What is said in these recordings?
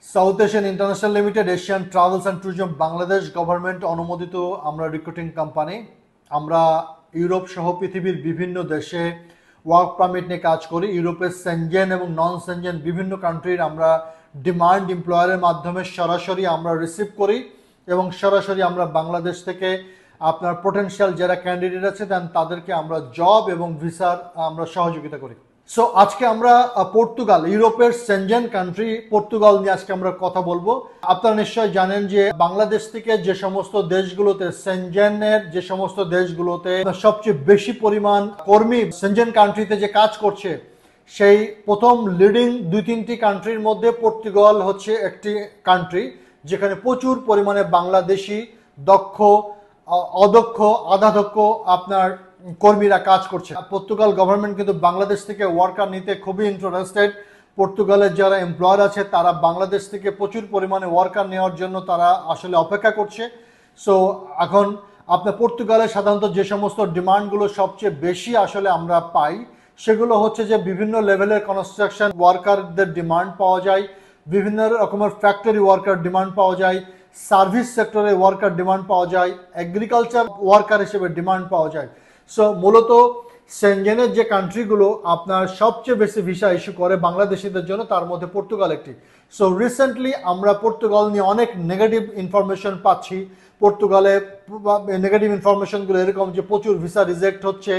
South Asian international limited, Asian travels and tourism Bangladesh government অনুমোদিত আমরা recruiting company. আমরা Europe সহ পৃথিবীর বিভিন্ন দেশে ওয়ার্ক পারমিট নিয়ে কাজ করি। ইউরোপের সেনজেন এবং নন সেনজেন বিভিন্ন কান্ট্রির আমরা ডিমান্ড এমপ্লয়ারের মাধ্যমে সরাসরি আমরা রিসিভ করি এবং সরাসরি আমরা বাংলাদেশ থেকে আপনার পোটেনশিয়াল যারা ক্যান্ডিডেট আছে দেন তাদেরকে আমরা জব এবং ভিসার আমরা সহযোগিতা করি। সো আজকে আমরা পর্তুগাল, ইউরোপের সেনজেন কান্ট্রি পর্তুগাল নিয়ে আজকে আমরা কথা বলবো। আপনারা নিশ্চয়ই জানেন যে বাংলাদেশ থেকে যে সমস্ত দেশগুলোতে সেনজেনের যে সমস্ত দেশগুলোতে সবচেয়ে বেশি পরিমাণ কর্মী সেনজেন কান্ট্রিতে যে কাজ করছে, সেই প্রথম লিডিং 2-3টি কান্ট্রির মধ্যে পর্তুগাল হচ্ছে একটি কান্ট্রি যেখানে প্রচুর পরিমাণে বাংলাদেশি দক্ষ, অদক্ষ, আধাদক্ষ আপনার কর্মীরা কাজ করছে। পর্তুগাল গভর্নমেন্ট কিন্তু বাংলাদেশ থেকে ওয়ার্কার নিতে খুবই ইন্টারেস্টেড। পর্তুগালের যারা এমপ্লয়ার আছে তারা বাংলাদেশ থেকে প্রচুর পরিমাণে ওয়ার্কার নেওয়ার জন্য তারা আসলে অপেক্ষা করছে। সো এখন আপনার পর্তুগালে সাধারণত যে সমস্ত ডিমান্ডগুলো সবচেয়ে বেশি আসলে আমরা পাই সেগুলো হচ্ছে যে বিভিন্ন লেভেলের কনস্ট্রাকশন ওয়ার্কারদের ডিমান্ড পাওয়া যায়, বিভিন্ন রকমের ফ্যাক্টরি ওয়ার্কার ডিমান্ড পাওয়া যায়, সার্ভিস সেক্টরে ওয়ার্কার ডিমান্ড পাওয়া যায়, এগ্রিকালচার ওয়ার্কার হিসেবে ডিমান্ড পাওয়া যায়। সো মূলত সেনজেনের যে কান্ট্রিগুলো আপনার সবচেয়ে বেশি ভিসা ইস্যু করে বাংলাদেশিদের জন্য, তার মধ্যে পর্তুগাল একটি। সো রিসেন্টলি আমরা পর্তুগাল নিয়ে অনেক নেগেটিভ ইনফরমেশন পাচ্ছি। পর্তুগালে নেগেটিভ ইনফরমেশনগুলো এরকম যে প্রচুর ভিসা রিজেক্ট হচ্ছে,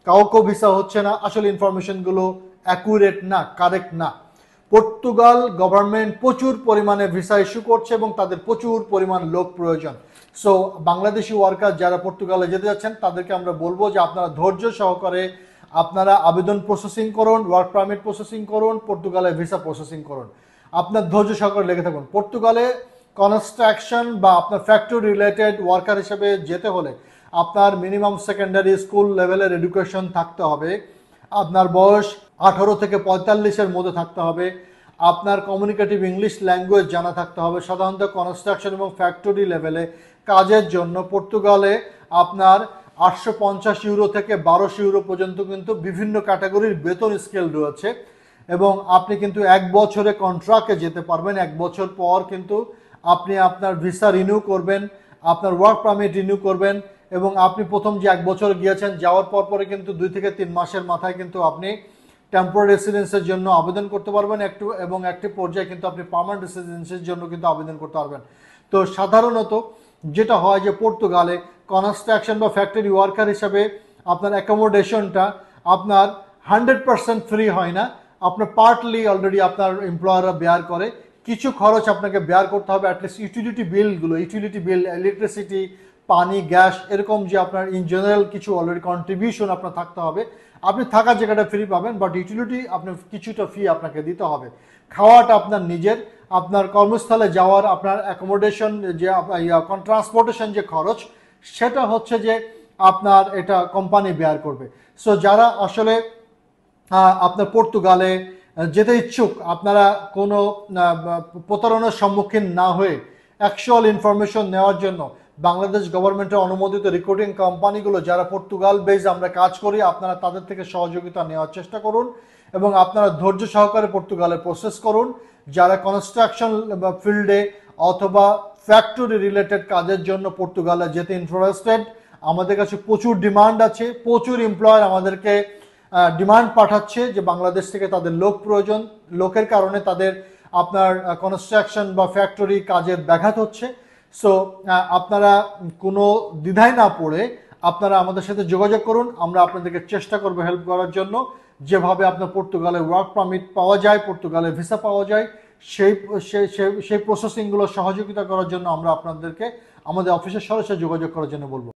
কাউকে ভিসা হচ্ছে না। আসলে ইনফরমেশনগুলো অ্যাকুরেট না, কারেক্ট না। পর্তুগাল গভর্নমেন্ট প্রচুর পরিমাণে ভিসা ইস্যু করছে এবং তাদের প্রচুর পরিমাণ লোক প্রয়োজন। সো বাংলাদেশি ওয়ার্কার যারা পর্তুগালে যেতে যাচ্ছেন তাদেরকে আমরা বলবো যে আপনারা ধৈর্য সহকারে আপনারা আবেদন প্রসেসিং করুন, ওয়ার্ক পারমিট প্রসেসিং করুন, পর্তুগালে ভিসা প্রসেসিং করুন। আপনার ধৈর্য সহকারে লেগে থাকুন। পর্তুগালে কনস্ট্রাকশন বা আপনার ফ্যাক্টরি রিলেটেড ওয়ার্কার হিসেবে যেতে হলে আপনার মিনিমাম সেকেন্ডারি স্কুল লেভেলের এডুকেশন থাকতে হবে, আপনার বয়স 18 থেকে 45-এর মধ্যে থাকতে হবে, আপনার কমিউনিকেটিভ ইংলিশ ল্যাঙ্গুয়েজ জানা থাকতে হবে। সাধারণত কনস্ট্রাকশন এবং ফ্যাক্টরি লেভেলে কাজের জন্য পর্তুগালে আপনার 850 ইউরো থেকে 1200 ইউরো পর্যন্ত কিন্তু বিভিন্ন ক্যাটাগরির বেতন স্কেল রয়েছে এবং আপনি কিন্তু 1 বছরে কন্ট্রাক্টে যেতে পারবেন। 1 বছর পর কিন্তু আপনি আপনার ভিসা রিনিউ করবেন, আপনার ওয়ার্ক পারমিট রিনিউ করবেন এবং আপনি প্রথম যে 1 বছর গিয়েছেন যাওয়ার পর পরে কিন্তু 2 থেকে 3 মাসের মাথায় কিন্তু আপনি টেম্পোরারি রেসিডেন্সের জন্য আবেদন করতে পারবেন এবং একটি পর্যায়ে কিন্তু আপনি পার্মানেন্ট রেসিডেন্সের জন্য কিন্তু আবেদন করতে পারবেন। তো সাধারণত যেটা হয় যে পর্তুগালে কনস্ট্রাকশন বা ফ্যাক্টরি ওয়ার্কার হিসাবে আপনার অ্যাকোমোডেশনটা আপনার 100% ফ্রি হয় না, আপনার পার্টলি অলরেডি আপনার এমপ্লয়াররা বেয়ার করে। কিছু খরচ আপনাকে বেয়ার করতে হবে, অ্যাটলিস্ট ইউটিলিটি বিলগুলো, ইউটিলিটি বিল, ইলেকট্রিসিটি, পানি, গ্যাস, এরকম যে আপনার ইন জেনারেল কিছু অলরেডি কন্ট্রিবিউশন আপনার থাকতে হবে। আপনি থাকার জায়গাটা ফ্রি পাবেন, বাট ইউটিলিটি আপনার কিছুটা ফি আপনাকে দিতে হবে। খাওয়াটা আপনার নিজের, আপনার কর্মস্থলে যাওয়ার আপনার অ্যাকোমোডেশন যে ট্রান্সপোর্টেশন যে খরচ সেটা হচ্ছে যে আপনার এটা কোম্পানি বেয়ার করবে। সো যারা আসলে আপনার পর্তুগালে যেতে ইচ্ছুক, আপনারা কোনো প্রতারণার সম্মুখীন না হয়ে অ্যাকচুয়াল ইনফরমেশন নেওয়ার জন্য বাংলাদেশ গভর্নমেন্টের অনুমোদিত রিক্রুটিং কোম্পানিগুলো যারা পর্তুগাল বেস আমরা কাজ করি, আপনারা তাদের থেকে সহযোগিতা নেওয়ার চেষ্টা করুন এবং আপনারা ধৈর্য সহকারে পর্তুগালে প্রসেস করুন। যারা কনস্ট্রাকশন ফিল্ডে অথবা ফ্যাক্টরি রিলেটেড কাজের জন্য পর্তুগালে যেতে ইন্টারেস্টেড, আমাদের কাছে প্রচুর ডিমান্ড আছে, প্রচুর এমপ্লয়ার আমাদেরকে ডিমান্ড পাঠাচ্ছে যে বাংলাদেশ থেকে তাদের লোক প্রয়োজন, লোকের কারণে তাদের আপনার কনস্ট্রাকশন বা ফ্যাক্টরি কাজের ব্যাঘাত হচ্ছে। সো আপনারা কোনো দ্বিধায় না পড়ে আপনারা আমাদের সাথে যোগাযোগ করুন, আমরা আপনাদেরকে চেষ্টা করবো হেল্প করার জন্য। যেভাবে আপনার পর্তুগালে ওয়ার্ক পারমিট পাওয়া যায়, পর্তুগালে ভিসা পাওয়া যায়, সেই প্রসেসিংগুলো সহযোগিতা করার জন্য আমরা আপনাদেরকে আমাদের অফিসের সরাসরি যোগাযোগ করার জন্য বলবো।